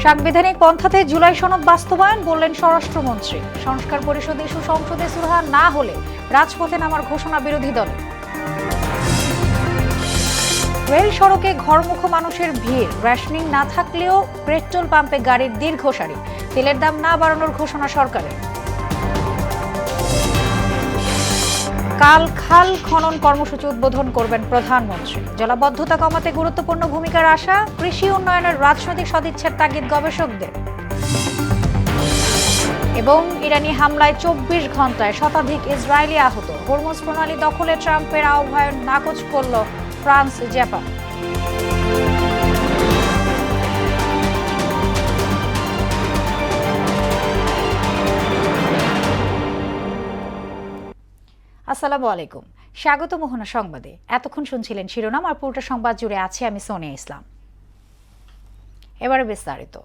সাংবিধানিক পন্থাতে জুলাই সনদ বাস্তবায়ন বললেন স্বরাষ্ট্রমন্ত্রী। সংস্কার পরিষদ ইস্যু সংসদে সুরাহা না হলে রাজপথে নামার ঘোষণা বিরোধী দলের। রেল সড়কে ঘরমুখো মানুষের ভিড়, রেশনিং না থাকলেও পেট্রোল পাম্পে গাড়ির দীর্ঘ সারি, তেলের দাম না বাড়ানোর ঘোষণা সরকারের। কাল খাল খনন কর্মসূচি উদ্বোধন করবেন প্রধানমন্ত্রী। জলাবদ্ধতা কমাতে গুরুত্বপূর্ণ ভূমিকার আশা, কৃষি উন্নয়নের রাজনৈতিক সদিচ্ছার তাগিদ গবেষকদের। এবং ইরানি হামলায় 24 ঘন্টায় শতাধিক ইসরায়েলি আহত, হরমুজ প্রণালী দখলে ট্রাম্পের আহ্বান নাকচ করল ফ্রান্স, জাপান। আসসালামু আলাইকুম, স্বাগত মোহনা সংবাদে। এতক্ষণ শুনছিলেন শিরোনাম, আর পুরোটা সংবাদ জুড়ে আছে আমি সোনিয়া ইসলাম। এবারে বিস্তারিত।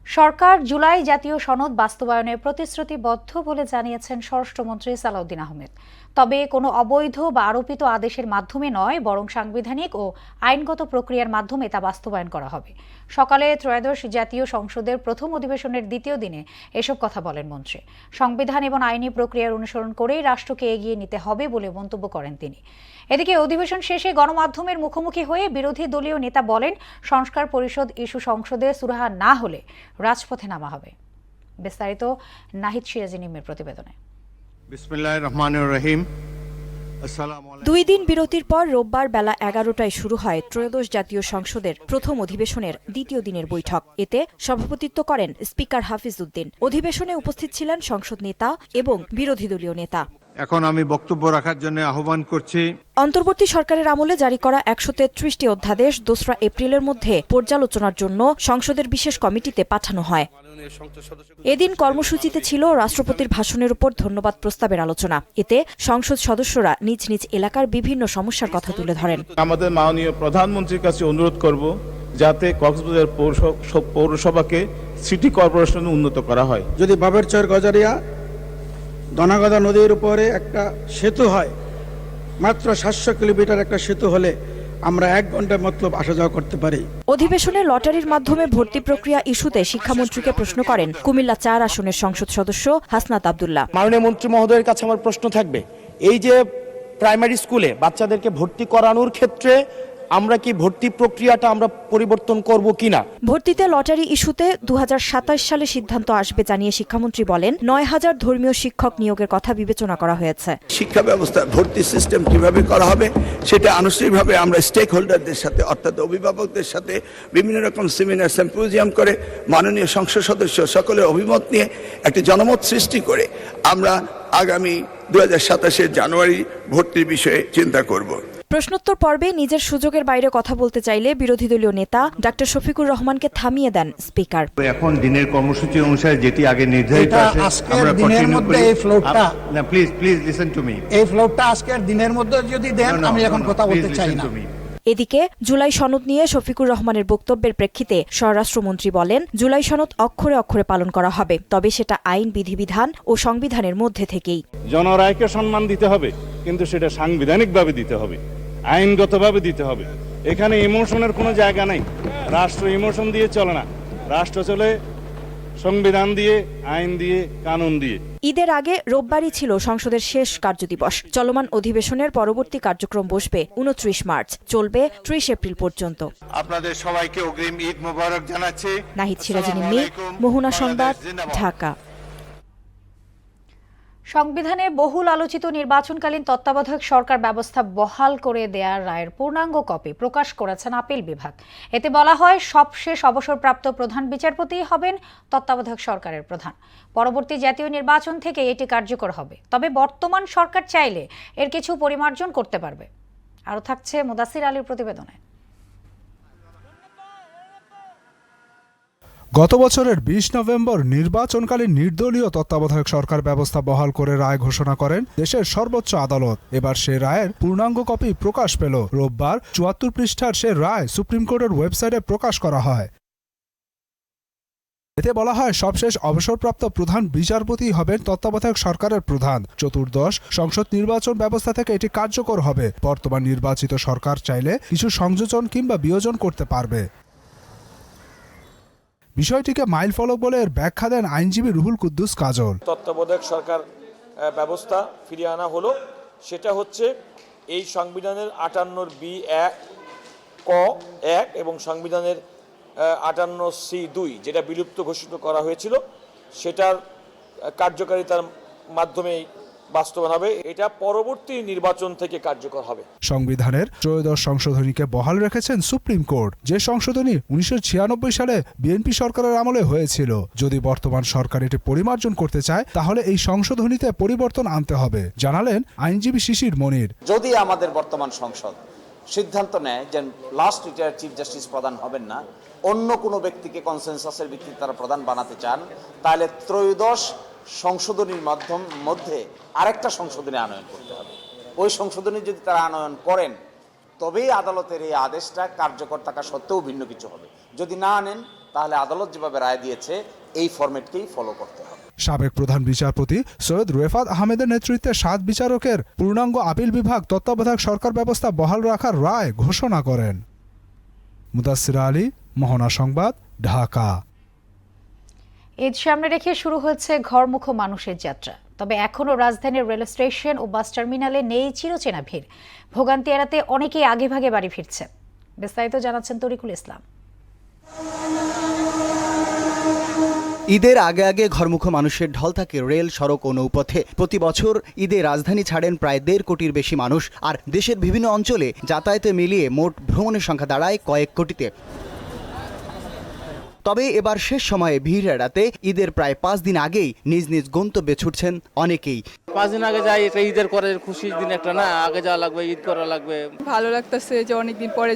সরকার জুলাই জাতীয় সনদ বাস্তবায়নে প্রতিশ্রুতিবদ্ধ বলে জানিয়েছেন স্বরাষ্ট্রমন্ত্রী সালাউদ্দিন আহমেদ। তবে কোনো অবৈধ বা আরোপিত আদেশের মাধ্যমে নয়, বরং সাংবিধানিক ও আইনগত প্রক্রিয়ার মাধ্যমে তা বাস্তবায়ন করা হবে। সকালে ত্রয়োদশ জাতীয় সংসদের প্রথম অধিবেশনের দ্বিতীয় দিনে এসব কথা বলেন মন্ত্রী। সংবিধান এবং আইনি প্রক্রিয়ার অনুসরণ করেই রাষ্ট্রকে এগিয়ে নিতে হবে বলে মন্তব্য করেন তিনি। এদিকে অধিবেশন শেষে গণমাধ্যমের মুখোমুখি হয়ে বিরোধী দলীয় নেতা বলেন, সংস্কার পরিষদ ইস্যু সংসদে সুরাহা না হলে রাজপথে নামা হবে। বিস্তারিত নাহিদ সিরাজি নিমের প্রতিবেদনে। বিসমিল্লাহির রহমানির রহিম। 2 দিন বিরতির পর রোববার বেলা 11টায় শুরু হয় ত্রয়োদশ জাতীয় সংসদের প্রথম অধিবেশনের দ্বিতীয় দিনের বৈঠক। এতে সভাপতিত্ব করেন স্পিকার হাফিজ উদ্দিন। অধিবেশনে উপস্থিত ছিলেন সংসদ নেতা এবং বিরোধী দলীয় নেতা। এখন আমি বক্তব্য রাখার জন্য আহ্বান করছি। অন্তর্বর্তী সরকারের আমলে জারি করা 133টি অধ্যাদেশ 2 এপ্রিলের মধ্যে পর্যালোচনার জন্য সংসদের বিশেষ কমিটিতে পাঠানো হয়। এদিন কর্মসূচিতে ছিল রাষ্ট্রপতির ভাষণের উপর ধন্যবাদ প্রস্তাবের আলোচনা। এতে সংসদ সদস্যরা নিজ নিজ এলাকার বিভিন্ন সমস্যার কথা তুলে ধরেন। আমাদের মাননীয় প্রধানমন্ত্রীর কাছে অনুরোধ করব যাতে কক্সবাজার পৌরসভাকে সিটি কর্পোরেশনে উন্নত করা হয়। যদি বাবেরচর গজারিয়া দনাগদা নদীর উপরে একটা সেতু হয়, মাত্র 700 কিলোমিটার একটা সেতু হলে আমরা 1 ঘন্টার মতলব আসা যাওয়া করতে পারি। অধিবেশনে লটারির মাধ্যমে ভর্তি প্রক্রিয়া ইস্যুতে শিক্ষামন্ত্রীকে প্রশ্ন করেন কুমিল্লা 4 আসনের সংসদ সদস্য হাসনাত আব্দুল্লাহ। মাননীয় মন্ত্রী মহোদয়ের কাছে আমার প্রশ্ন থাকবে, এই যে প্রাইমারি স্কুলে বাচ্চাদেরকে ভর্তি করানোর ক্ষেত্রে আমরা কি ভর্তি প্রক্রিয়াটা আমরা পরিবর্তন করব কিনা? ভর্তিতে লটারি ইস্যুতে 2027 সালে সিদ্ধান্ত আসবে জানিয়ে শিক্ষামন্ত্রী বলেন, 9000 ধর্মীয় শিক্ষক নিয়োগের কথা বিবেচনা করা হয়েছে। শিক্ষা ব্যবস্থা ভর্তি সিস্টেম কিভাবে করা হবে সেটা আনুষ্ঠানিকভাবে আমরা স্টেক হোল্ডারদের সাথে, অর্থাৎ অভিভাবকদের সাথে বিভিন্ন রকম সেমিনার সিম্পোজিয়াম করে মাননীয় সংসদ সদস্য সকলের অভিমত নিয়ে একটা জনমত সৃষ্টি করে আমরা আগামী 2027 জানুয়ারি ভর্তির বিষয়ে চিন্তা করব। প্রশ্নোত্তর পর্বে নিজের সুযোগের বাইরে কথা বলতে চাইলে বিরোধী দলীয় নেতা ডাক্তার শফিকুর রহমানকে থামিয়ে দেন স্পিকার। এখন দিনের কর্মসূচি অনুসারে যেটি আগে নির্ধারিত আছে আমরা দিনের মধ্যে এই ফ্লোরটা, না প্লিজ লিসেন টু মি, এই ফ্লোরটা আজকের দিনের মধ্যে যদি দেন আমি এখন কথা বলতে চাই না। এদিকে জুলাই সনদ নিয়ে শফিকুর রহমানের বক্তব্যের প্রেক্ষিতে স্বরাষ্ট্রমন্ত্রী বলেন, জুলাই সনদ অক্ষরে অক্ষরে পালন করা হবে, তবে সেটা আইন, বিধিবিধান ও সংবিধানের মধ্যে থেকেই। জনরায়কে সম্মান দিতে হবে, কিন্তু সেটা সাংবিধানিকভাবে দিতে হবে, আইনগতভাবে দিতে হবে। এখানে ইমোশনের কোনো জায়গা নাই। রাষ্ট্র ইমোশন দিয়ে চলে না, রাষ্ট্র চলে সংবিধান দিয়ে, আইন দিয়ে, কানুন দিয়ে। ঈদের আগে রোববারই ছিল সংসদের শেষ কার্যদিবস। চলমান অধিবেশনের পরবর্তী কার্যক্রম বসবে 29 মার্চ, চলবে 30 এপ্রিল পর্যন্ত। আপনাদের সবাইকে অগ্রিম ঈদ মোবারক জানাচ্ছি। নাহিদ সিরাজি নিম্মি, মোহনা সংবাদ, ঢাকা। সংবিধানে বহুল আলোচিত নির্বাচনকালীন তত্ত্বাবধায়ক সরকার ব্যবস্থা বহাল করে দেওয়ার রায়ের পূর্ণাঙ্গ কপি প্রকাশ করেছেন আপিল বিভাগ। এতে বলা হয়, সবশেষ অবসরপ্রাপ্ত প্রধান বিচারপতি হবেন তত্ত্বাবধায়ক সরকারের প্রধান। পরবর্তী জাতীয় নির্বাচন থেকে এটি কার্যকর হবে, তবে বর্তমান সরকার চাইলে এর কিছু পরিমার্জন করতে পারবে। আরও থাকছে মুদাসির আলীর প্রতিবেদনে। গত বছরের 20 নভেম্বর নির্বাচনকালীন নির্দলীয় তত্ত্বাবধায়ক সরকার ব্যবস্থা বহাল করে রায় ঘোষণা করেন দেশের সর্বোচ্চ আদালত। এবার সে রায়ের পূর্ণাঙ্গ কপি প্রকাশ পেল। রোববার 74 পৃষ্ঠার সে রায় সুপ্রিম কোর্টের ওয়েবসাইটে প্রকাশ করা হয়। এতে বলা হয়, সবশেষ অবসরপ্রাপ্ত প্রধান বিচারপতি হবেন তত্ত্বাবধায়ক সরকারের প্রধান। চতুর্দশ সংসদ নির্বাচন ব্যবস্থা থেকে এটি কার্যকর হবে। বর্তমান নির্বাচিত সরকার চাইলে কিছু সংযোজন কিংবা বিয়োজন করতে পারবে। বিষয়টিকে মাইলফলক বলে এর ব্যাখ্যা দেন আইনজীবী রুহুল কুদ্দুস কাজল। তত্ত্বাবধায়ক সরকার ব্যবস্থা ফিরিয়ে আনা হলো, সেটা হচ্ছে এই সংবিধানের 58 বি ক 1 এবং সংবিধানের 58 সি 2 যেটা বিলুপ্ত ঘোষিত করা হয়েছিল সেটার কার্যকারিতার মাধ্যমেই বাস্তবায়ন হবে। এটা পরবর্তী নির্বাচন থেকে কার্যকর হবে। সংবিধানের ত্রয়োদশ সংশোধনীকে বহাল রেখেছেন সুপ্রিম কোর্ট, যে সংশোধনী 1996 সালে বিএনপি সরকারের আমলে হয়েছিল। যদি বর্তমান সরকার এটি পরিমার্জন করতে চায় তাহলে এই সংশোধনীতে পরিবর্তন আনতে হবে, জানালেন আইনজীবী শিশির মনির। যদি আমাদের বর্তমান সংসদ সিদ্ধান্ত নেয় যে লাস্ট রিটায়ার্ড চিফ জাস্টিস প্রধান হবেন না, অন্য কোনো ব্যক্তিকে কনসেনসাসের ভিত্তিতে তারা প্রধান বানাতে চান, তাহলে ত্রয়োদশ সংশোধনীর মধ্যে আরেকটা সংশোধনী আনয়ন করতে হবে। ওই সংশোধনী যদি তারা আনয়ন করেন তবেই আদালতের এই আদেশটা কার্যকর থাকা সত্ত্বেও ভিন্ন কিছু হবে। যদি না আনেন তাহলে আদালত যেভাবে রায় দিয়েছে এই ফরম্যাটকেই ফলো করতে হবে। সাবেক প্রধান বিচারপতি সৈয়দ রেফাত আহমেদের নেতৃত্বে 7 বিচারকের পূর্ণাঙ্গ আপিল বিভাগ তত্ত্বাবধায়ক সরকার ব্যবস্থা বহাল রাখার রায় ঘোষণা করেন। মুদাসসির আলী, মোহনা সংবাদ, ঢাকা। ঈদ সামনে রেখে শুরু হয়েছে ঘরমুখো মানুষের যাত্রা। তবে এখনও রাজধানীর রেল স্টেশন ও বাস টার্মিনালে নেই চিরচেনা ভিড়। ভোগান্তি এড়াতে অনেকেই আগেভাগে বাড়ি ফিরছে। বিস্তারিত জানাচ্ছেন তরিকুল ইসলাম। ঈদের আগে আগে ঘরমুখো মানুষের ঢল থাকে রেল, সড়ক ও নৌপথে। প্রতি বছর ঈদে রাজধানী ছাড়েন প্রায় 1.5 কোটির বেশি মানুষ, আর দেশের বিভিন্ন অঞ্চলে যাতায়াতে মিলিয়ে মোট ভ্রমণের সংখ্যা দাঁড়ায় কয়েক কোটিতে। তবে এবার শেষ সময়ে ভিড় এড়াতে ঈদের প্রায় 5 দিন আগেই নিজ নিজ গন্তব্যে ছুটছেন অনেকেই। 5 দিন আগে যাই, এটা ঈদের করে খুশির দিন একটা না, আগে যাওয়া লাগবে, ঈদ করা লাগবে। ভালো লাগতেছে যে অনেকদিন পরে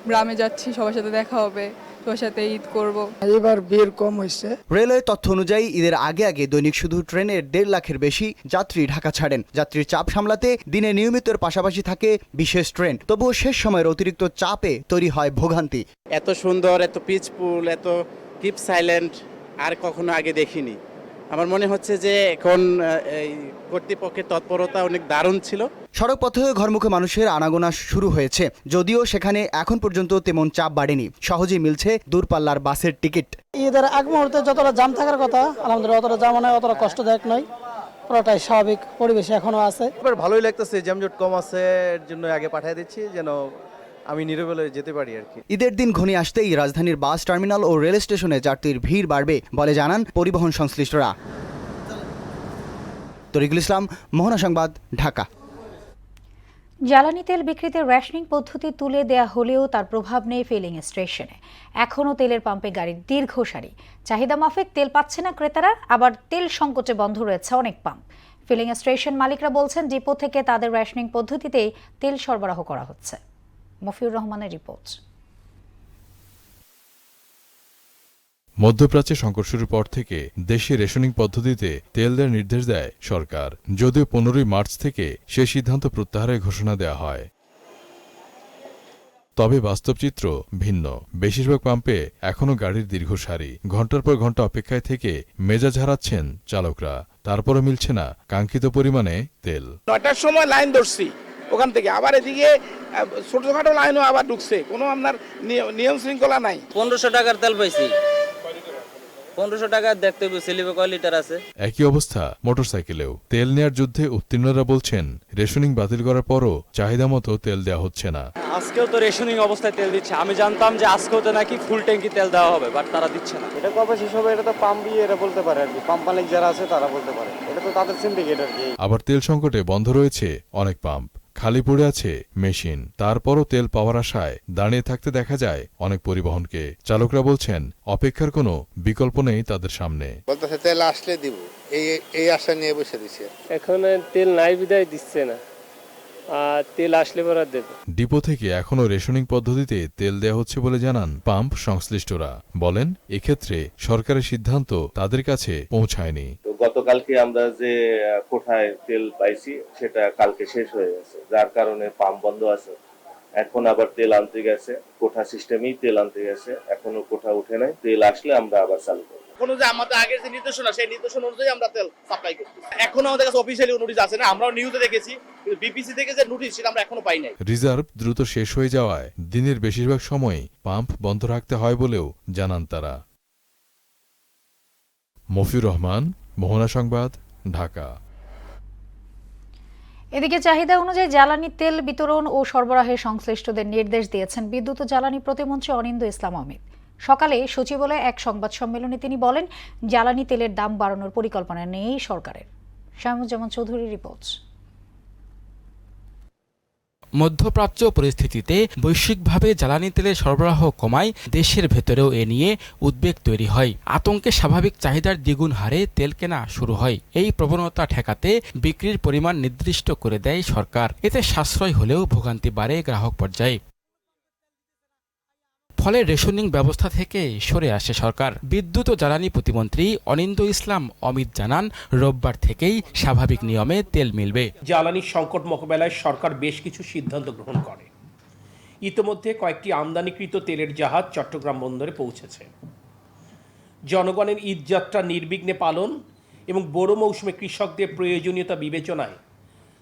গ্রামে যাচ্ছি, সবার সাথে দেখা হবে, সবার সাথে ঈদ করব। এবার ভিড় কম হয়েছে। রেলওয়ে তথ্য অনুযায়ী ঈদের আগে আগে দৈনিক শুধু ট্রেনের 1.5 লাখের বেশি যাত্রী ঢাকা ছাড়েন। যাত্রীর চাপ সামলাতে দিনে নিয়মিতের পাশাপাশি থাকে বিশেষ ট্রেন। তবুও শেষ সময়ের অতিরিক্ত চাপে তৈরি হয় ভোগান্তি। এত সুন্দর, এত পিসফুল, এত কিপ সাইলেন্ট আর কখনো আগে দেখিনি। আমার মনে হচ্ছে যে এখন এই কর্তৃপক্ষের তৎপরতা অনেক দারুণ ছিল। সড়ক পথে ঘরমুখে মানুষের আনাগোনা শুরু হয়েছে, যদিও সেখানে এখন পর্যন্ত তেমন চাপ বাড়েনি। সহজেই মিলছে দূরপাল্লার বাসের টিকিট। ঈদের আগ মুহূর্তে যতটা জাম থাকার কথা, আলহামদুলিল্লাহ অতটা জাম নয়, অতটা কষ্টদায়ক নয়, পুরোটাই স্বাভাবিক পরিবেশে এখনো আছে। এবার ভালোই লাগতেছে, জ্যামজট কম আছে, এর জন্য আগে পাঠিয়ে দিচ্ছি যেন আমি নিরবেলে যেতে পারি আর কি। ঈদের দিন ঘনিয়ে আসতেই রাজধানীর বাস টার্মিনাল ও রেল স্টেশনে যাত্রীর ভিড় বাড়বে বলে জানান পরিবহন সংশ্লিষ্টরা। তরিকুল ইসলাম, মোহনা সংবাদ, ঢাকা। জ্বালানি তেল বিক্রিতে রেশনিং পদ্ধতি তুলে দেয়া হলেও তার প্রভাব নেই ফিলিং স্টেশনে। এখনও তেলের পাম্পে গাড়ির দীর্ঘ সারি। চাহিদা মাফিক তেল পাচ্ছে না ক্রেতারা, আবার তেল সংকটে বন্ধ রয়েছে অনেক পাম্প। ফিলিং স্টেশন মালিকরা বলছেন ডিপো থেকে তাদের রেশনিং পদ্ধতিতেই তেল সরবরাহ করা হচ্ছে। মফিউর রহমানের রিপোর্ট। মধ্যপ্রাচ্যে সংকট শুরুর পর থেকে দেশে রেশনিং পদ্ধতিতে তেল দেওয়ার নির্দেশ দেয় সরকার, যদিও 15 মার্চ থেকে সে সিদ্ধান্ত প্রত্যাহারের ঘোষণা দেওয়া হয়। তবে বাস্তব চিত্র ভিন্ন। বেশিরভাগ পাম্পে এখনও গাড়ির দীর্ঘ সারি। ঘণ্টার পর ঘণ্টা অপেক্ষায় থেকে মেজাজ হারাচ্ছেন চালকরা। তারপরও মিলছে না কাঙ্ক্ষিত পরিমাণে তেল। 9টার সময় লাইন ধরছি, ওখান থেকে আবার এদিকে ছোটখাটো লাইনও আবার ঢুকছে, কোনো আপনার নিয়ম শৃঙ্খলা নাই। 1500 টাকার তেল পাইছি। 1500 টাকা দেখতে স্লিপে কয় লিটার আছে। একই অবস্থা মোটরসাইকেলেও। তেল নেয়ার যুদ্ধে উত্তীর্ণরা বলছেন রেশনিং বাতিল করার পরও চাহিদা মতো তেল দেওয়া হচ্ছে না। আজকেও তো রেশনিং অবস্থায় তেল দিচ্ছে। আমি জানতাম যে আজকেও তো নাকি ফুল ট্যাঙ্কি তেল দেওয়া হবে, বাট তারা দিচ্ছে না। এটা কবে শেষ হবে এটা তো পাম্প দিয়ে এরা বলতে পারে আর কি, পাম্প মালিক যারা আছে তারা বলতে পারে, এটা তো তাদের সিন্ডিকেট আর কি। আবার তেল সংকটে বন্ধ রয়েছে অনেক পাম্প, খালি পড়ে আছে মেশিন। তারপরও তেল পাওয়ার আশায় দাঁড়িয়ে থাকতে দেখা যায় অনেক পরিবহনকে। চালকরা বলছেন অপেক্ষার কোনো বিকল্প নেই তাদের সামনে। বলতেছে তেল আসলে দিব, এই আশা নিয়ে বসে দিচ্ছে। এখন তেল নাই বিদায় দিচ্ছে না, আর তেল আসলে পরে দেবে। ডিপো থেকে এখনও রেশনিং পদ্ধতিতে তেল দেওয়া হচ্ছে বলে জানান পাম্প সংশ্লিষ্টরা। বলেন এক্ষেত্রে সরকারের সিদ্ধান্ত তাদের কাছে পৌঁছায়নি। গতকালকে আমরা যে কোঠায় তেল পাইছি সেটা কালকে শেষ হয়ে গেছে, যার কারণে পাম্প বন্ধ আছে। এখন আবার তেল আনতে গেছে, কোঠা সিস্টেমেই তেল আনতে গেছে, এখনো কোঠা উঠে নাই। তেল আসলে আমরা আবার চালু করব। কোনো যে আমাদের আগের যে নির্দেশনা সেই নির্দেশনা অনুযায়ী আমরা তেল সাপ্লাই করছি। এখনো আমাদের কাছে অফিসিয়ালি নোটিশ আছে না, আমরাও নিউজে দেখেছি, কিন্তু বিপিসি থেকে যে নোটিশ সেটা আমরা এখনো পাই নাই। রিজার্ভ দ্রুত শেষ হয়ে যাওয়ায় দিনের বেশিরভাগ সময় পাম্প বন্ধ রাখতে হয় বলেও জানান তারা। মফিউর রহমান, মোহনা সংবাদ, ঢাকা। এদিকে চাহিদা অনুযায়ী জ্বালানি তেল বিতরণ ও সরবরাহে সংশ্লিষ্টদের নির্দেশ দিয়েছেন বিদ্যুৎ ও জ্বালানি প্রতিমন্ত্রী অনিন্দ্য ইসলাম অমিত। সকালে সচিবালয়ে এক সংবাদ সম্মেলনে তিনি বলেন, জ্বালানি তেলের দাম বাড়ানোর পরিকল্পনা নেই সরকারের। শামুজ্জামান চৌধুরী রিপোর্টস। মধ্যপ্রাচ্য পরিস্থিতিতে বৈশ্বিকভাবে জ্বালানি তেলের সরবরাহ কমায় দেশের ভেতরেও এ নিয়ে উদ্বেগ তৈরি হয়। আতঙ্কে স্বাভাবিক চাহিদার দ্বিগুণ হারে তেল কেনা শুরু হয়। এই প্রবণতা ঠেকাতে বিক্রির পরিমাণ নির্দিষ্ট করে দেয় সরকার। এতে সাশ্রয় হলেও ভোগান্তি বাড়ে গ্রাহক পর্যায়ে। ফলে রেশনিং ব্যবস্থা থেকে সরে আসে সরকার। বিদ্যুৎ ও জ্বালানি প্রতিমন্ত্রী অনিন্দ্য ইসলাম অমিত জানান, রোববার থেকেই স্বাভাবিক নিয়মে তেল মিলবে। জ্বালানি সংকট মোকাবেলায় সরকার বেশ কিছু সিদ্ধান্ত গ্রহণ করে। ইতোমধ্যে কয়েকটি আমদানিকৃত তেলের জাহাজ চট্টগ্রাম বন্দরে পৌঁছেছে। জনগণের ঈদযাত্রা নির্বিঘ্নে পালন এবং বড় মৌসুমে কৃষকদের প্রয়োজনীয়তা বিবেচনায়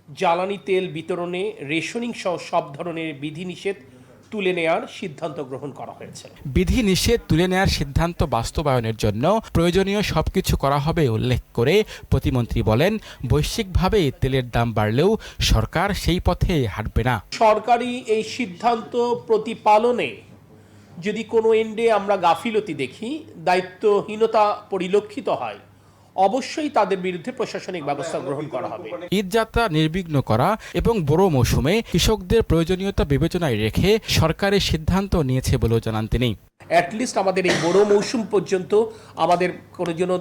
জ্বালানি তেল বিতরণে রেশনিং সহ সব ধরনের বিধিনিষেধ তুলে নেয়ার সিদ্ধান্ত গ্রহণ করা হয়েছে। বিধিনিষেধ তুলে নেয়ার সিদ্ধান্ত বাস্তবায়নের জন্য প্রয়োজনীয় সবকিছু করা হবে উল্লেখ করে প্রতিমন্ত্রী বলেন, বৈশ্বিকভাবে তেলের দাম বাড়লেও সরকার সেই পথে হাঁটবে না। সরকারি এই সিদ্ধান্ত প্রতিপালনে যদি কোনো এন্ডে আমরা গাফিলতি দেখি, দায়িত্বহীনতা পরিলক্ষিত হয়, অবশ্যই তাদের বিরুদ্ধে প্রশাসনিক ব্যবস্থা গ্রহণ করা হবে। ঈদযাত্রা নির্বিঘ্ন করা এবং বড় মৌসুমে কৃষকদের প্রয়োজনীয়তা বিবেচনায় রেখে সরকারের সিদ্ধান্ত নিয়েছে বলেও জানান তিনি। অ্যাটলিস্ট আমাদের এই বড় মৌসুম পর্যন্ত আমাদের কোনো যেন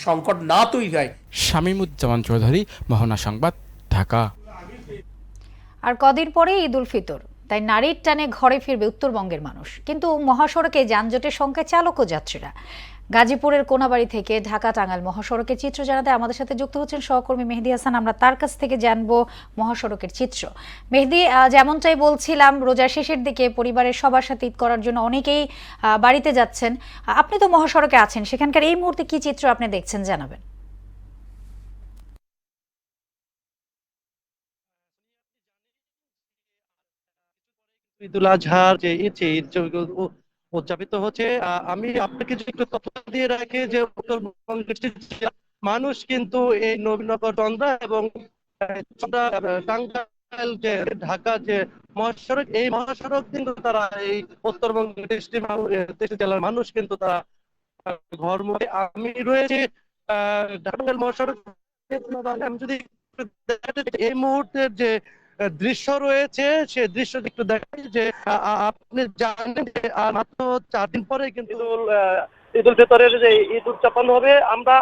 সংকট না তৈরি হয়। শামীমুজ্জামান চৌধুরী, মোহনা সংবাদ, ঢাকা। আর কদিন পরে ঈদ উল ফিতর, তাই নারীর টানে ঘরে ফিরবে উত্তরবঙ্গের মানুষ। কিন্তু মহাসড়কে যানজটের সংখ্যায় চালক ও যাত্রীরা। গাজীপুরের কোনাবাড়ি থেকে ঢাকা টাঙ্গাইল মহাসড়কের চিত্র জানাতে আমাদের সাথে যুক্ত হচ্ছেন সহকর্মী মেহেদী হাসান। আমরা তার কাছ থেকে জানবো মহাসড়কের চিত্র। মেহেদী, যেমনটাই বলছিলাম, রোজার শেষের দিকে পরিবারের সবার সাথে ঈদ করার জন্য অনেকেই বাড়িতে যাচ্ছেন। আপনি তো মহাসড়কে আছেন, সেখানকার এই মুহূর্তে কি চিত্র আপনি দেখছেন জানাবেন। ঈদুল আজহার যে ঈদ উদযাপিত হচ্ছে, আমি আপনাকে একটু তথ্য দিয়ে রাখি যে উত্তরবঙ্গের মানুষ কিন্তু এই নবীনগর চন্দ্রা এবং টাঙ্গাইল যে ঢাকা যে মহাসড়ক, এই মহাসড়ক কিন্তু তারা এই উত্তরবঙ্গের দেশটি জেলার মানুষ কিন্তু তারা ঘর মুখে। আমি রয়েছে টাঙ্গাইল মহাসড়ক। আমি যদি এই মুহূর্তের যে দৃশ্য রয়েছে সে দৃশ্য একটু দেখাই যে আপনি জানেন যে মাত্র 4 দিন পরে কিন্তু ঈদ উল ফিতরের যে ঈদ উদযাপন হবে।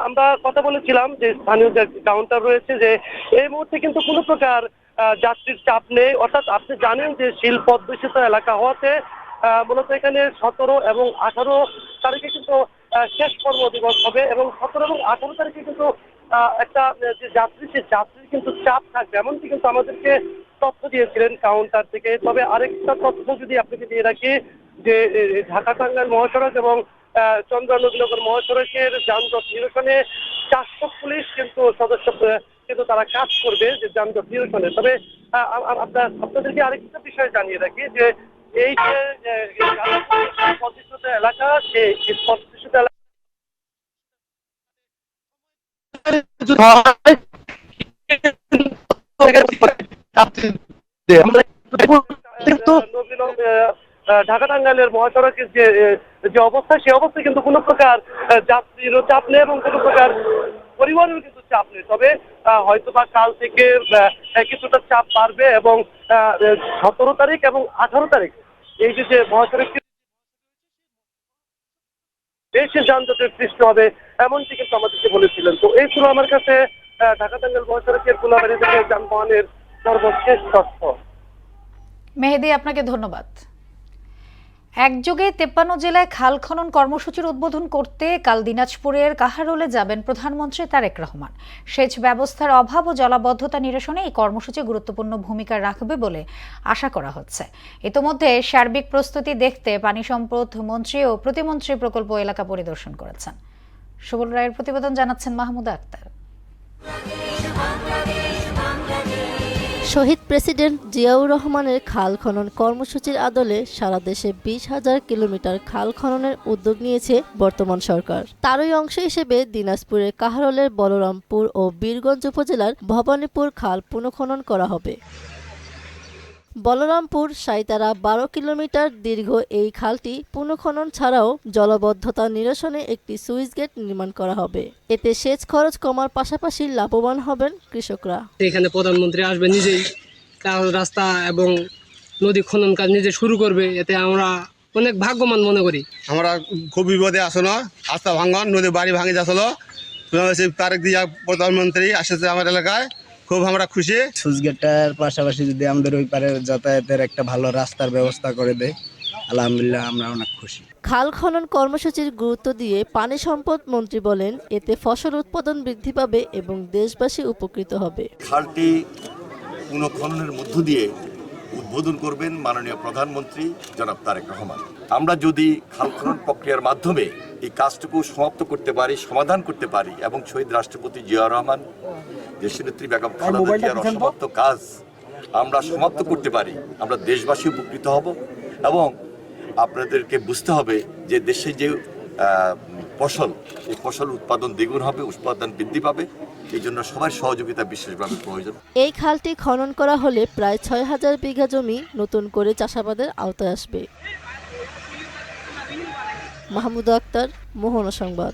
আমরা কথা বলেছিলাম যে স্থানীয় যে কাউন্টার রয়েছে যে এই মুহূর্তে কিন্তু কোনো প্রকার যাত্রীর চাপ নেই। অর্থাৎ আপনি জানেন যে শিল্প অধ্যুষিত এলাকা হওয়াতে মূলত এখানে 17 এবং 18 তারিখে কিন্তু শেষ কর্মদিবস হবে এবং 17 এবং 18 তারিখে কিন্তু একটা যে যাত্রী, সে যাত্রীর কিন্তু চাপ থাকবে, এমনকি কিন্তু আমাদেরকে তথ্য দিয়েছিলেন কাউন্টার থেকে। তবে আরেকটা তথ্য যদি আপনাকে দিয়ে রাখি যে ঢাকা টাঙ্গাইল মহাসড়ক এবং চন্দ্রা নবীনগর মহাসড়কের যানজট নিরসনে 400 পুলিশ কিন্তু সদস্য কিন্তু তারা কাজ করবে যে যানজট নিরসনে। তবে আপনাদেরকে আরেকটা বিষয় জানিয়ে রাখি যে এই যে প্রতিষ্ঠিত এলাকা, সেই প্রতিষ্ঠিত এলাকা ঢাকা টাঙ্গাইলের মহাসড়কের যে অবস্থা, সেই অবস্থায় কিন্তু কোনো প্রকার যাত্রীরও চাপ নেই এবং কোনো প্রকার পরিবারেরও কিন্তু চাপ নেই। তবে হয়তো বা কাল থেকে কিছুটা চাপ বাড়বে এবং 17 তারিখ এবং 18 তারিখ এই যে মহাসড়ক বেশি যানজটের সৃষ্টি হবে এমনটি কিন্তু আমাদেরকে বলেছিলেন। তো এই ছিল আমার কাছে ঢাকা টাঙ্গাইল মহাসড়কের কোনাবাড়ি থেকে যানবাহনের সর্বশেষ তথ্য। মেহেদী, আপনাকে ধন্যবাদ। একযোগে 53 জেলায় খাল খনন কর্মসূচির উদ্বোধন করতে কাল দিনাজপুরের কাহারোলে যাবেন প্রধানমন্ত্রী তারেক রহমান। সেচ ব্যবস্থার অভাব ও জলাবদ্ধতা নিরসনে এই কর্মসূচি গুরুত্বপূর্ণ ভূমিকা রাখবে বলে আশা করা হচ্ছে। ইতোমধ্যে সার্বিক প্রস্তুতি দেখতে পানি সম্পদ মন্ত্রী ও প্রতিমন্ত্রী প্রকল্প এলাকা পরিদর্শন করেছেন। সুবল রায়ের প্রতিবেদন জানাচ্ছেন মাহমুদা আক্তার। শহীদ প্রেসিডেন্ট জিয়াউর রহমানের খাল খনন কর্মসূচির আদলে সারা দেশে 20,000 কিলোমিটার খাল খননের উদ্যোগ নিয়েছে বর্তমান সরকার। তারই অংশ হিসেবে দিনাজপুরের কাহারোলের বলরামপুর ও বীরগঞ্জ উপজেলার ভবানীপুর খাল পুনঃখনন করা হবে। বলরামপুর সাইতারা 12 কিলোমিটার দীর্ঘ এই খালটি পুনঃখনন ছাড়াও জলবদ্ধতা নিরসনে একটি সুইচ গেট নির্মাণ করা হবে। এতে সেচ খরচ কমার পাশাপাশি লাভবান হবেন কৃষকরা। এখানে প্রধানমন্ত্রী আসবে নিজেই রাস্তা এবং নদী খনন কাজ নিজে শুরু করবে, এতে আমরা অনেক ভাগ্যবান মনে করি। আমরা খুব বিপদে আসো না, রাস্তা ভাঙন, নদী বাড়ি ভাঙে যাচ্ছিল, তারেক দিয়া প্রধানমন্ত্রী আসছে আমার এলাকায়, খুব আমরা খুশি। সুইচ গেটটার পাশাপাশি যদি আমাদের ওই পারে যাতায়াতের একটা ভালো রাস্তার ব্যবস্থা করে দেয়, আলহামদুলিল্লাহ আমরা অনেক খুশি। খাল খনন কর্মসূচির গুরুত্ব দিয়ে পানি সম্পদ মন্ত্রী বলেন, এতে ফসল উৎপাদন বৃদ্ধি পাবে এবং দেশবাসী উপকৃত হবে। খালটি পুনঃখননের মধ্য দিয়ে উদ্বোধন করবেন মাননীয় প্রধানমন্ত্রী জনাব তারেক রহমান। আমরা যদি খাল খনন প্রক্রিয়ার মাধ্যমে এই কাজটুকু সমাপ্ত করতে পারি, সমাধান করতে পারি এবং শহীদ রাষ্ট্রপতি জিয়াউর রহমান, দেশনেত্রী বেগম খালেদা জিয়ার অসমাপ্ত কাজ আমরা সমাপ্ত করতে পারি, আমরা দেশবাসী উপকৃত হব। এবং আপনাদেরকে বুঝতে হবে যে দেশে যে ফসল, এই ফসল উৎপাদন দ্বিগুণ হবে, উৎপাদন বৃদ্ধি পাবে। এই জন্য সবার সহযোগিতা বিশেষভাবে প্রয়োজন। এই খালটি খনন করা হলে প্রায় 6,000 বিঘা জমি নতুন করে চাষাবাদের আওতায় আসবে। মাহমুদা আক্তার, মোহনা সংবাদ।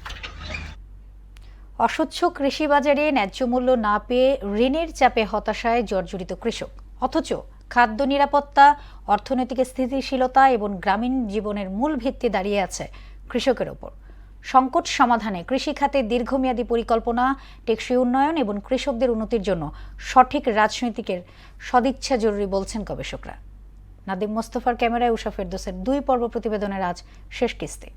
অস্বচ্ছ কৃষি বাজারে ন্যায্য মূল্য না পেয়ে ঋণের চাপে হতাশায় জর্জরিত কৃষক, অথচ খাদ্য নিরাপত্তা, অর্থনৈতিক স্থিতিশীলতা এবং গ্রামীণ জীবনের মূল ভিত্তি দাঁড়িয়ে আছে কৃষকের ওপর। সংকট সমাধানে কৃষি খাতে দীর্ঘমেয়াদী পরিকল্পনা, টেকসই উন্নয়ন এবং কৃষকদের উন্নতির জন্য সঠিক রাজনৈতিকের সদিচ্ছা জরুরি বলছেন গবেষকরা। নাদিম মোস্তফার ক্যামেরায় উষা ফেরদৌসের 2 পর্ব প্রতিবেদনের আজ শেষ কিস্তি।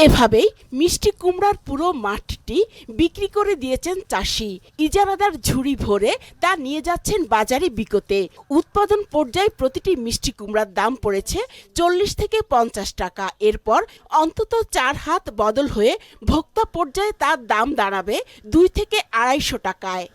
এভাবেই মিষ্টি কুমড়ার পুরো মাঠটি বিক্রি করে দিয়েছেন চাষি। ইজারাদার ঝুড়ি ভরে তা নিয়ে যাচ্ছেন বাজারে বিকোতে। উৎপাদন পর্যায়ে প্রতিটি মিষ্টি কুমড়ার দাম পড়েছে 40 থেকে 50 টাকা। এরপর অন্তত 4 হাত বদল হয়ে ভোক্তা পর্যায়ে তার দাম দাঁড়াবে 2 থেকে 250 টাকায়।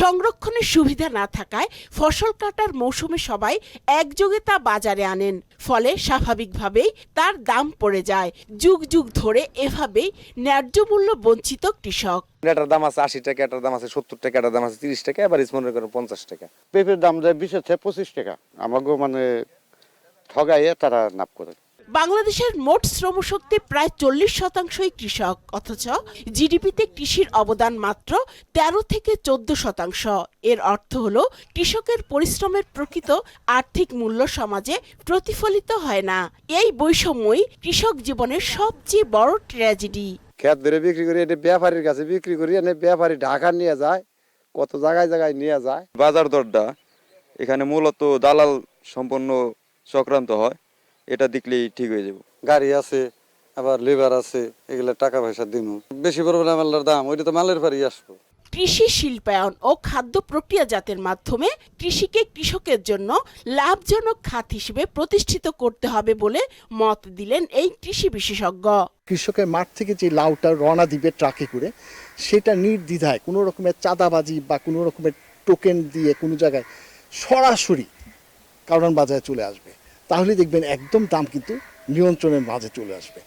সংরক্ষণের সুবিধা না থাকায় ফসল কাটার মৌসুমে সবাই একযোগে তা বাজারে আনেন, ফলে স্বাভাবিকভাবেই তার দাম পড়ে যায়। যুগ যুগ ধরে এভাবেই ন্যায্য মূল্য বঞ্চিত কৃষক। এটার দাম আছে 80 টাকা, এটার দাম আছে 70 টাকা, এটার দাম আছে 30 টাকা, এবার মনে করেন 50 টাকা। পেঁপের দাম যায় 20 থেকে 25 টাকা। আমাকে মানে ঠগাইয়ে তারা নাপ করে। বাংলাদেশের মোট শ্রমশক্তি প্রায় 40% কৃষক, অথচ জিডিপিতে কৃষির অবদান মাত্র 13 থেকে 14%। এর অর্থ হলো কৃষকের পরিশ্রমের প্রকৃত আর্থিক মূল্য সমাজে প্রতিফলিত হয় না। এই বৈষম্যই কৃষক জীবনের সবচেয়ে বড় ট্র্যাজেডি। খেত ধরে বিক্রি করি, এটা ব্যাপারীর কাছে বিক্রি করি, এনে ব্যাপারী ঢাকা নিয়ে যায়, কত জায়গায় জায়গায় নিয়ে যায়। বাজার দরটা এখানে মূলত দালাল সম্পন্ন চক্রান্ত হয়, এটা দেখলেই ঠিক হয়ে যাব। গাড়ি আছে, আবার লেবার আছে, এগুলা টাকা পয়সা দিন বেশি পরিমাণে মালের দাম, ওইটা তো মালের পারি আসবো। কৃষি শিল্পায়ন ও খাদ্য প্রক্রিয়াজাতের মাধ্যমে কৃষিকে কৃষকের জন্য লাভজনক খাত হিসেবে প্রতিষ্ঠিত করতে হবে বলে মত দিলেন এই কৃষি বিশেষজ্ঞ। কৃষকের মাঠ থেকে যে লাউটা রওনা দিবে ট্রাকে করে, সেটা নির্দ্বিধায় কোনো রকমের চাঁদাবাজি বা কোনো রকমের টোকেন দিয়ে কোনো জায়গায় সরাসরি কারণ বাজারে চলে আসবে, তাহলে দেখবেন একদম দাম কিন্তু নিয়ন্ত্রণের মাঝে চলে আসবে।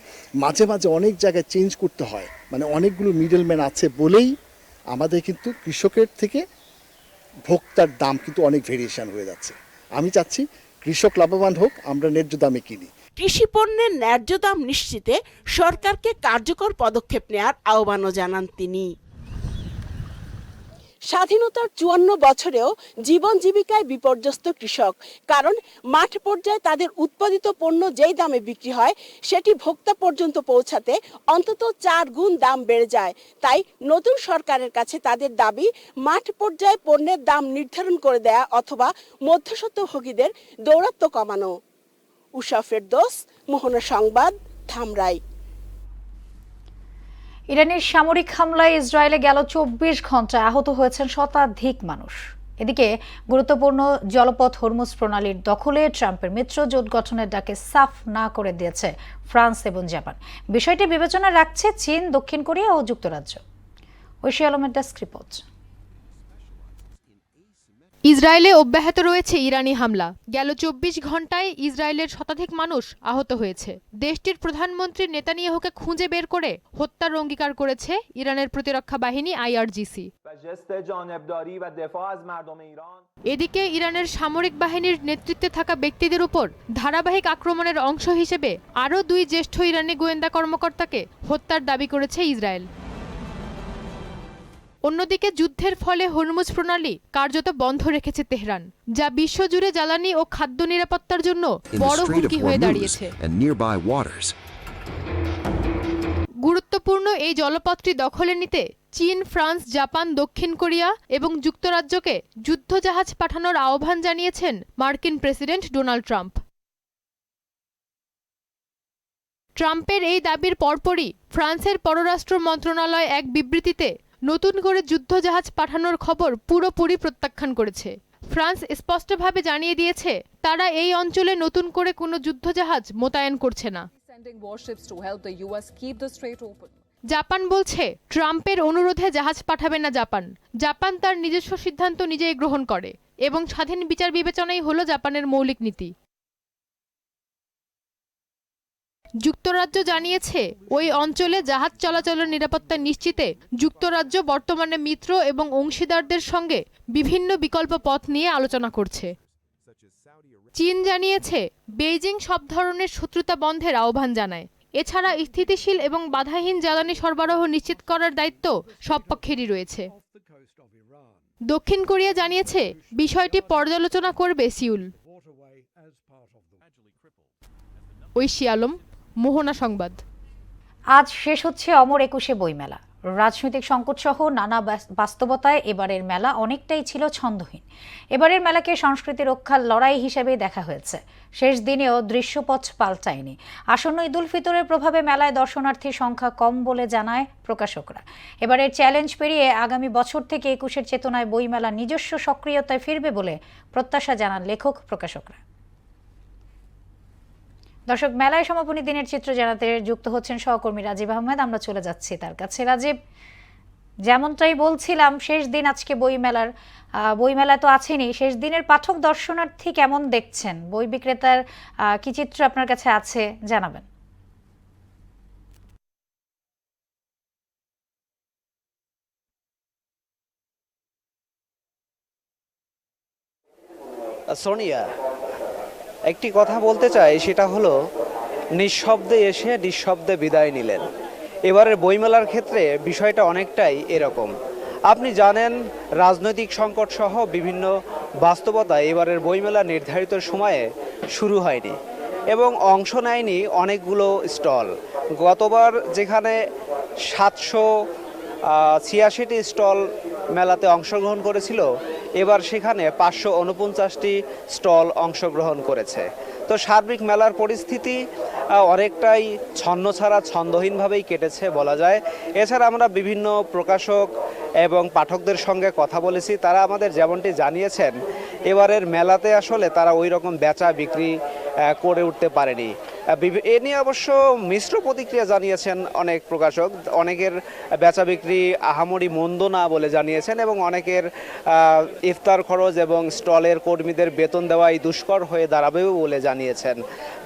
মাঝে মাঝে অনেক জায়গায় চেঞ্জ করতে হয়, মানে অনেকগুলো মিডলম্যান আছে বলেই আমাদের কিন্তু কৃষকের থেকে ভোক্তার দাম কিন্তু অনেক ভেরিয়েশন হয়ে যাচ্ছে। আমি চাচ্ছি কৃষক লাভবান হোক, আমরা ন্যায্য দামে কিনি। কৃষি পণ্যের ন্যায্য দাম নিশ্চিতে সরকারকে কার্যকর পদক্ষেপ নেওয়ার আহ্বানও জানান তিনি। স্বাধীনতার 54 বছরেও জীবন জীবিকায় বিপর্যস্ত কৃষক, কারণ মাঠ পর্যায়ে তাদের উৎপাদিত পণ্য যেই দামে বিক্রি হয় সেটি ভোক্তা পর্যন্ত পৌঁছাতে অন্তত 4 গুণ দাম বেড়ে যায়। তাই নতুন সরকারের কাছে তাদের দাবি মাঠ পর্যায়ে পণ্যের দাম নির্ধারণ করে দেয়া অথবা মধ্যস্বত্বভোগীদের দৌরাত্ম্য কমানো। উষা ফেরদৌস, মোহনা সংবাদ, ধামরাই। ইরানের সামরিক হামলায় ইসরায়েলে গেল 24 ঘন্টায় আহত হয়েছেন শতাধিক মানুষ। এদিকে গুরুত্বপূর্ণ জলপথ হরমুজ প্রণালীর দখলে ট্রাম্পের মিত্র জোট গঠনের ডাকে সাফ না করে দিয়েছে ফ্রান্স এবং জাপান। বিষয়টি বিবেচনা রাখছে চীন, দক্ষিণ কোরিয়া ও যুক্তরাজ্য। ঐশী আলমের ডেস্ক রিপোর্ট। ইসরায়েলে অব্যাহত রয়েছে ইরানি হামলা। গেল 24 ঘন্টায় ইসরায়েলের শতাধিক মানুষ আহত হয়েছে। দেশটির প্রধানমন্ত্রী নেতানিয়াহুকে খুঁজে বের করে হত্যার অঙ্গীকার করেছে ইরানের প্রতিরক্ষা বাহিনী IRGC। এদিকে ইরানের সামরিক বাহিনীর নেতৃত্বে থাকা ব্যক্তিদের উপর ধারাবাহিক আক্রমণের অংশ হিসেবে আরও 2 জ্যেষ্ঠ ইরানি গোয়েন্দা কর্মকর্তাকে হত্যার দাবি করেছে ইসরায়েল। অন্যদিকে যুদ্ধের ফলে হরমুজ প্রণালী কার্যত বন্ধ রেখেছে তেহরান, যা বিশ্বজুড়ে জ্বালানি ও খাদ্য নিরাপত্তার জন্য বড় হুমকি হয়ে দাঁড়িয়েছে। গুরুত্বপূর্ণ এই জলপথটি দখলে নিতে চীন, ফ্রান্স, জাপান, দক্ষিণ কোরিয়া এবং যুক্তরাজ্যকে যুদ্ধজাহাজ পাঠানোর আহ্বান জানিয়েছেন মার্কিন প্রেসিডেন্ট ডোনাল্ড ট্রাম্প। ট্রাম্পের এই দাবির পরপরই ফ্রান্সের পররাষ্ট্র মন্ত্রণালয় এক বিবৃতিতে নতুন করে যুদ্ধজাহাজ পাঠানোর খবর পুরোপুরি প্রত্যাখ্যান করেছে। ফ্রান্স স্পষ্টভাবে জানিয়ে দিয়েছে তারা এই অঞ্চলে নতুন করে কোনো যুদ্ধজাহাজ মোতায়েন করছে না। জাপান বলছে ট্রাম্পের অনুরোধে জাহাজ পাঠাবে না জাপান। জাপান তার নিজস্ব সিদ্ধান্ত নিজেই গ্রহণ করে এবং স্বাধীন বিচার বিবেচনাই হলো জাপানের মৌলিক নীতি। যুক্তরাজ্য জানিয়েছে ওই অঞ্চলে জাহাজ চলাচলের নিরাপত্তা নিশ্চিতে যুক্তরাজ্য বর্তমানে মিত্র এবং অংশীদারদের সঙ্গে বিভিন্ন বিকল্প পথ নিয়ে আলোচনা করছে। চীন জানিয়েছে বেইজিং সব ধরনের শত্রুতা বন্ধের আহ্বান জানায়। এছাড়া স্থিতিশীল এবং বাধাহীন জ্বালানি সরবরাহ নিশ্চিত করার দায়িত্ব সব পক্ষেরই রয়েছে। দক্ষিণ কোরিয়া জানিয়েছে বিষয়টি পর্যালোচনা করবে সিউল। ঐশী আলম, মোহনা সংবাদ। আজ শেষ হচ্ছে অমর 21শে বইমেলা। রাজনৈতিক সংকট সহ নানা বাস্তবতায় এবারের মেলা অনেকটাই ছিল ছন্দহীন। এবারের মেলাকে সংস্কৃতি রক্ষার লড়াই হিসেবে দেখা হয়েছে। শেষ দিনেও দৃশ্যপট পাল্টায়নি। আসন্ন ঈদ উল ফিতরের প্রভাবে মেলায় দর্শনার্থীর সংখ্যা কম বলে জানায় প্রকাশকরা। এবারের চ্যালেঞ্জ পেরিয়ে আগামী বছর থেকে 21-এর চেতনায় বইমেলা নিজস্ব সক্রিয়তায় ফিরবে বলে প্রত্যাশা জানান লেখক প্রকাশকরা। দর্শক, মেলায় সমাপনী দিনের চিত্র জানাতে যুক্ত হচ্ছেন সহকর্মী রাজীব আহমেদ। আমরা চলে যাচ্ছি তার কাছে। রাজীব, যেমনটাই বলছিলাম, শেষ দিন আজকে বইমেলা তো আছেনি। শেষ দিনের পাঠক দর্শনার্থী কেমন দেখছেন? বই বিক্রেতার কি চিত্র আপনার কাছে আছে জানাবেন। সোনিয়া, একটি কথা বলতে চাই, সেটা হলো নিঃশব্দে এসে নিঃশব্দে বিদায় নিলেন। এবারের বইমেলার ক্ষেত্রে বিষয়টা অনেকটাই এরকম। আপনি জানেন রাজনৈতিক সংকট সহ বিভিন্ন বাস্তবতা এবারের বইমেলা নির্ধারিত সময়ে শুরু হয়নি এবং অংশ নেয়নি অনেকগুলো স্টল। গতবার যেখানে 786টি স্টল মেলাতে অংশগ্রহণ করেছিল, এবার সেখানে 549টি স্টল অংশগ্রহণ করেছে। তো সার্বিক মেলার পরিস্থিতি অনেকটাই ছন্নছাড়া, ছন্দহীনভাবেই কেটেছে বলা যায়। এছাড়া আমরা বিভিন্ন প্রকাশক এবং পাঠকদের সঙ্গে কথা বলেছি। তারা আমাদের যেমনটি জানিয়েছেন, এবারের মেলাতে আসলে তারা ওই রকম বেচা বিক্রি করে উঠতে পারেনি। এ নিয়ে অবশ্য মিশ্র প্রতিক্রিয়া জানিয়েছেন অনেক প্রকাশক। অনেকের বেচা বিক্রি আহামরি মন্দ না বলে জানিয়েছেন এবং অনেকের ইফতার খরচ এবং স্টলের কর্মীদের বেতন দেওয়াই দুষ্কর হয়ে দাঁড়াবেও বলে জানিয়েছেন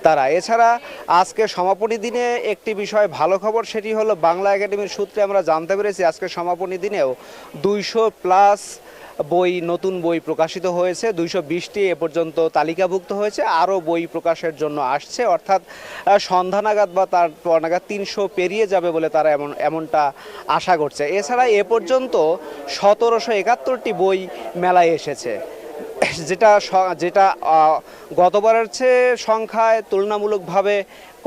তারা। এছাড়া আজকে সমাপনী দিনে একটি বিষয় ভালো খবর, সেটি হলো বাংলা একাডেমির সূত্রে আমরা জানতে পেরেছি আজকে সমাপনী দিনেও 200+ বই, নতুন বই প্রকাশিত হয়েছে। 220টি এ পর্যন্ত তালিকাভুক্ত হয়েছে, আরও বই প্রকাশের জন্য আসছে। অর্থাৎ সন্ধ্যা নাগাদ বা তারপর নাগাদ 300 পেরিয়ে যাবে বলে তারা এমনটা আশা করছে। এছাড়া এ পর্যন্ত 1771টি বই মেলায় এসেছে, যেটা গতবারের চেয়ে সংখ্যায় তুলনামূলকভাবে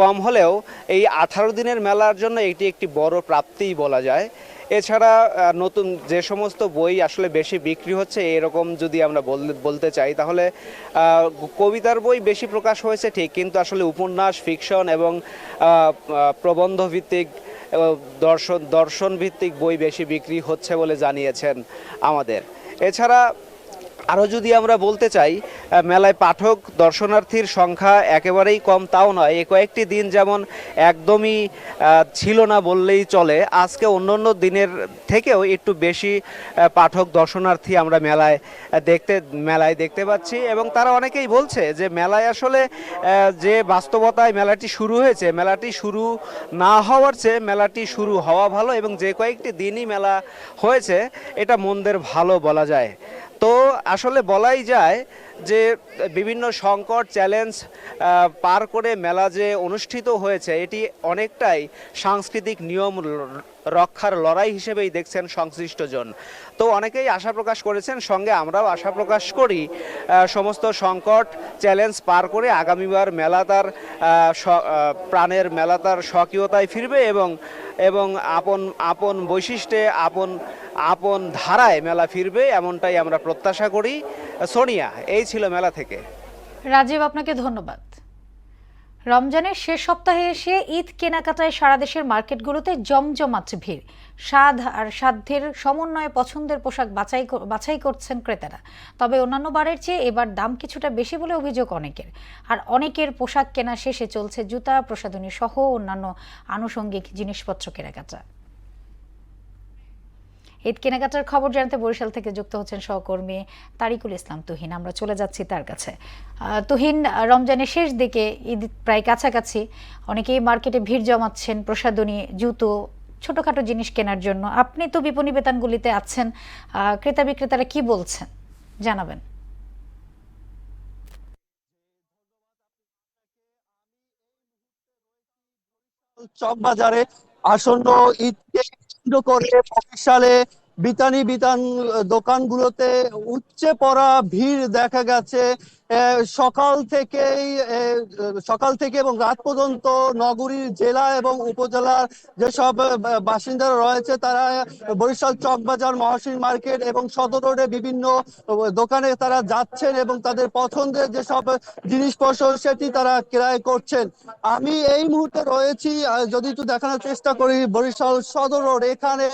কম হলেও এই 18 দিনের মেলার জন্য এটি একটি বড় প্রাপ্তিই বলা যায়। এছাড়া নতুন যে সমস্ত বই আসলে বেশি বিক্রি হচ্ছে, এরকম যদি আমরা বলতে চাই, তাহলে কবিতার বই বেশি প্রকাশ হয়েছে ঠিক, কিন্তু আসলে উপন্যাস, ফিকশন এবং প্রবন্ধ ভিত্তিক, দর্শন ভিত্তিক বই বেশি বিক্রি হচ্ছে বলে জানিয়েছেন আমাদের। এছাড়া আরও যদি আমরা বলতে চাই, মেলায় পাঠক দর্শনার্থীর সংখ্যা একেবারেই কম তাও নয়। এই কয়েকটি দিন যেমন একদমই ছিল না বললেই চলে, আজকে অন্যান্য দিনের থেকেও একটু বেশি পাঠক দর্শনার্থী আমরা মেলায় দেখতে পাচ্ছি। এবং তারা অনেকেই বলছে যে মেলায় আসলে যে বাস্তবতায় মেলাটি শুরু হয়েছে, মেলাটি শুরু না হওয়ার চেয়ে মেলাটি শুরু হওয়া ভালো, এবং যে কয়েকটি দিনই মেলা হয়েছে এটা মন্দের ভালো বলা যায়। তো আসলে বলাই যায় যে বিভিন্ন সংকট চ্যালেঞ্জ পার করে মেলা যে অনুষ্ঠিত হয়েছে এটি অনেকটাই সাংস্কৃতিক নিয়ম রক্ষার লড়াই হিসেবেই দেখছেন সংশ্লিষ্টজন। তো অনেকেই আশা প্রকাশ করেছেন, সঙ্গে আমরাও আশা প্রকাশ করি সমস্ত সংকট চ্যালেঞ্জ পার করে আগামীবার মেলা তার প্রাণের মেলা তার স্বকীয়তায় ফিরবে এবং আপন বৈশিষ্ট্যে আপন ধারায় মেলা ফিরবে, এমনটাই আমরা প্রত্যাশা করি। সোনিয়া, এই ছিল মেলা থেকে। রাজীব, আপনাকে ধন্যবাদ। রমজানের শেষ সপ্তাহে এসে ঈদ কেনাকাটায় সারা দেশের মার্কেটগুলোতে জমজমাট ভিড়। স্বাদ আর সাধ্যের সমন্বয়ে পছন্দের পোশাক বাছাই করছেন ক্রেতারা। তবে অন্যান্য বারের চেয়ে এবার দাম কিছুটা বেশি বলে অভিযোগ অনেকের। আর অনেকের পোশাক কেনা শেষে চলছে জুতা, প্রসাধনী সহ অন্যান্য আনুষঙ্গিক জিনিসপত্র কেনাকাটা। ঈদ কেনাকাটার খবর জানতে বরিশাল থেকে যুক্ত হচ্ছেন সহকর্মী তারিকুল ইসলাম তুহিন। আমরা চলে যাচ্ছি তার কাছে। তুহিন, রমজানের শেষ দিকে, ঈদ প্রায় কাছাকাছি, অনেকেই মার্কেটে ভিড় জমাচ্ছেন প্রসাধনী, জুতো, ছোটখাটো জিনিস কেনার জন্য। আপনি তো বিপণী বেতানগুলিতে আছেন, ক্রেতা বিক্রেতারা কি বলছেন জানাবেন। চকবাজারে আসন্ন ঈদকে কেন্দ্র করে বরিশালে বিতান দোকানগুলোতে উপচে পড়া ভিড় দেখা গেছে। সকাল থেকে এবং রাত পর্যন্ত নগরীর জেলা এবং উপজেলার যেসব বাসিন্দারা রয়েছে তারা বরিশাল চকবাজার, মহাসিন মার্কেট এবং সদর রোডে বিভিন্ন দোকানে তারা যাচ্ছেন এবং তাদের পছন্দের যেসব জিনিসপত্র সেটি তারা ক্রয় করছেন। আমি এই মুহূর্তে রয়েছি, যদি একটু দেখানোর চেষ্টা করি, বরিশাল সদর রোড। এখানে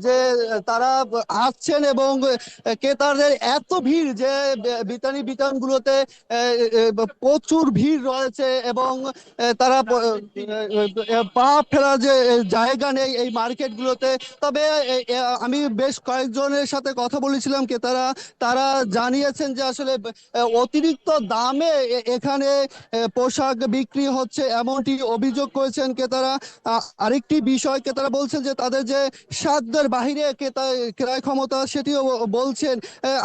যে তারা আসছেন এবং ক্রেতাদের এত ভিড় যে বিতানগুলোতে প্রচুর ভিড় রয়েছে এবং তারা পা ফেলার যে জায়গা নেই এই মার্কেটগুলোতে। তবে আমি বেশ কয়েকজনের সাথে কথা বলেছিলাম ক্রেতারা, তারা জানিয়েছেন যে আসলে অতিরিক্ত দামে এখানে পোশাক বিক্রি হচ্ছে, এমনটি অভিযোগ করেছেন ক্রেতারা। আরেকটি বিষয়, ক্রেতারা বলছেন যে তাদের যে সাধ্যের বাহিরে ক্রয় ক্ষমতা সেটিও বলছেন।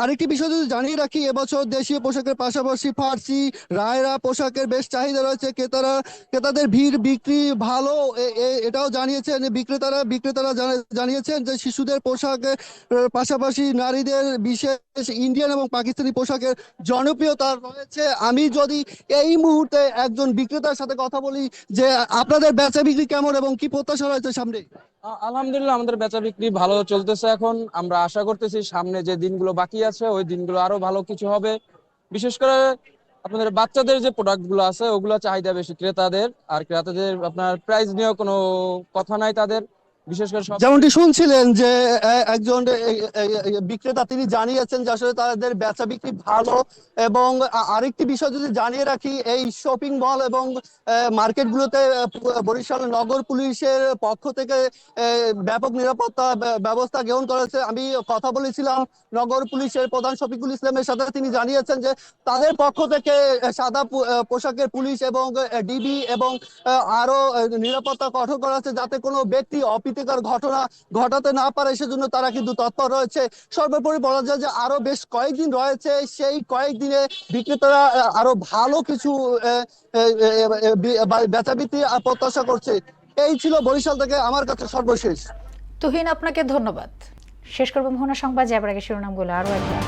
আরেকটি বিষয় যদি জানিয়ে রাখি, এবছর দেশীয় পোশাকের পাশাপাশি ফার্সি, রায়রা পোশাকের বেশ চাহিদা রয়েছে। ক্রেতাদের ভিড়, বিক্রি ভালো, এটাও জানিয়েছেন বিক্রেতারা জানিয়েছেন যে শিশুদের পোশাকের পাশাপাশি নারীদের বিশেষ ইন্ডিয়ান এবং পাকিস্তানি পোশাকের জনপ্রিয়তা রয়েছে। আমি যদি এই মুহূর্তে একজন বিক্রেতার সাথে কথা বলি যে আপনাদের বেচা বিক্রি কেমন এবং কি প্রত্যাশা রয়েছে সামনে? আলহামদুলিল্লাহ, আমাদের বেচা বিক্রি ভালো চলতেছে। এখন আমরা আশা করতেছি সামনে যে দিনগুলো বাকি আছে ওই দিনগুলো আরো ভালো কিছু হবে। বিশেষ করে আপনাদের বাচ্চাদের যে প্রোডাক্ট গুলো আছে ওগুলো চাহিদা বেশি ক্রেতাদের, আর ক্রেতাদের আপনার প্রাইস নিয়েও কোনো কথা নাই তাদের। বিশেষ করে যেমনটি শুনছিলেন যে একজন বিক্রেতা তিনি জানিয়েছেন যে আসলে তাদের বেচা বিক্রি ভালো। এবং আরেকটি বিষয় যদি জানিয়ে রাখি, এই শপিং মল এবং মার্কেটগুলোতে বরিশাল নগর পুলিশের পক্ষ থেকে ব্যাপক নিরাপত্তা ব্যবস্থা গ্রহণ করেছে। আমি কথা বলেছিলাম নগর পুলিশের প্রধান শফিকুল ইসলামের সাথে, তিনি জানিয়েছেন যে তাদের পক্ষ থেকে সাদা পোশাকের পুলিশ এবং ডিবি এবং আরো নিরাপত্তা কঠোর করা হচ্ছে যাতে কোনো ব্যক্তি অপ্রীতিকর ঘটনা ঘটাতে না পারে, সেজন্য তারা কিন্তু তৎপর রয়েছে। সর্বোপরি বলা যায় যে আরো বেশ কয়েকদিন রয়েছে, সেই কয়েকদিনে বিক্রেতারা আরো ভালো কিছু বেচা বিক্রি প্রত্যাশা করছে। এই ছিল বরিশাল থেকে আমার কাছে সর্বশেষ। তুহিন, আপনাকে ধন্যবাদ। শেষ করবো মোহনা সংবাদ, যাবার আগে শিরোনামগুলো আরো একবার।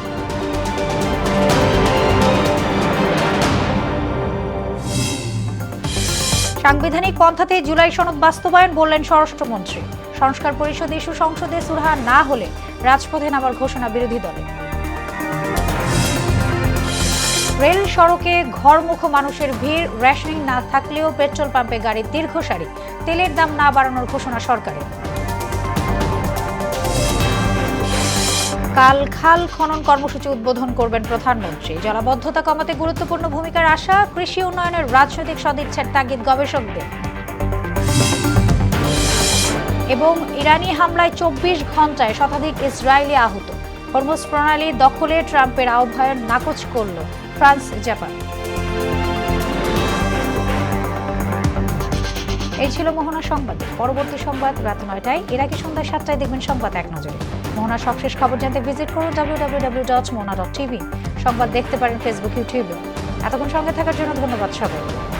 সাংবিধানিক পন্থাতে জুলাই সনদ বাস্তবায়ন বললেন স্বরাষ্ট্রমন্ত্রী। সংস্কার পরিষদ ইস্যু সংসদে সুরাহা না হলে রাজপথে নামার ঘোষণা বিরোধী দলের। রেল সড়কে ঘরমুখ মানুষের ভিড়, রেশনিং না থাকলেও পেট্রোল পাম্পে গাড়ির দীর্ঘ সারি, তেলের দাম না বাড়ানোর ঘোষণা সরকারের। কাল খাল খনন কর্মসূচি উদ্বোধন করবেন প্রধানমন্ত্রী। জলাবদ্ধতা কমাতে গুরুত্বপূর্ণ ভূমিকার আশা, কৃষি উন্নয়নের রাজনৈতিক সদিচ্ছার তাগিদ গবেষকদের। এবং ইরানি হামলায় 24 ঘন্টায় শতাধিক ইসরায়েলি আহত। হরমুজ প্রণালী দখলে ট্রাম্পের আহ্বান নাকচ করল ফ্রান্স, জাপান। এই ছিল মোহনা সংবাদ। পরবর্তী সংবাদ রাত 9টায়। এর আগে সন্ধ্যা 7টায় দেখবেন সংবাদ এক নজরে। মোহনা সবশেষ খবর জানতে ভিজিট করুন www.mona.tv। সংবাদ দেখতে পারেন ফেসবুক, ইউটিউবে। এতক্ষণ সঙ্গে থাকার জন্য ধন্যবাদ সবাইকে।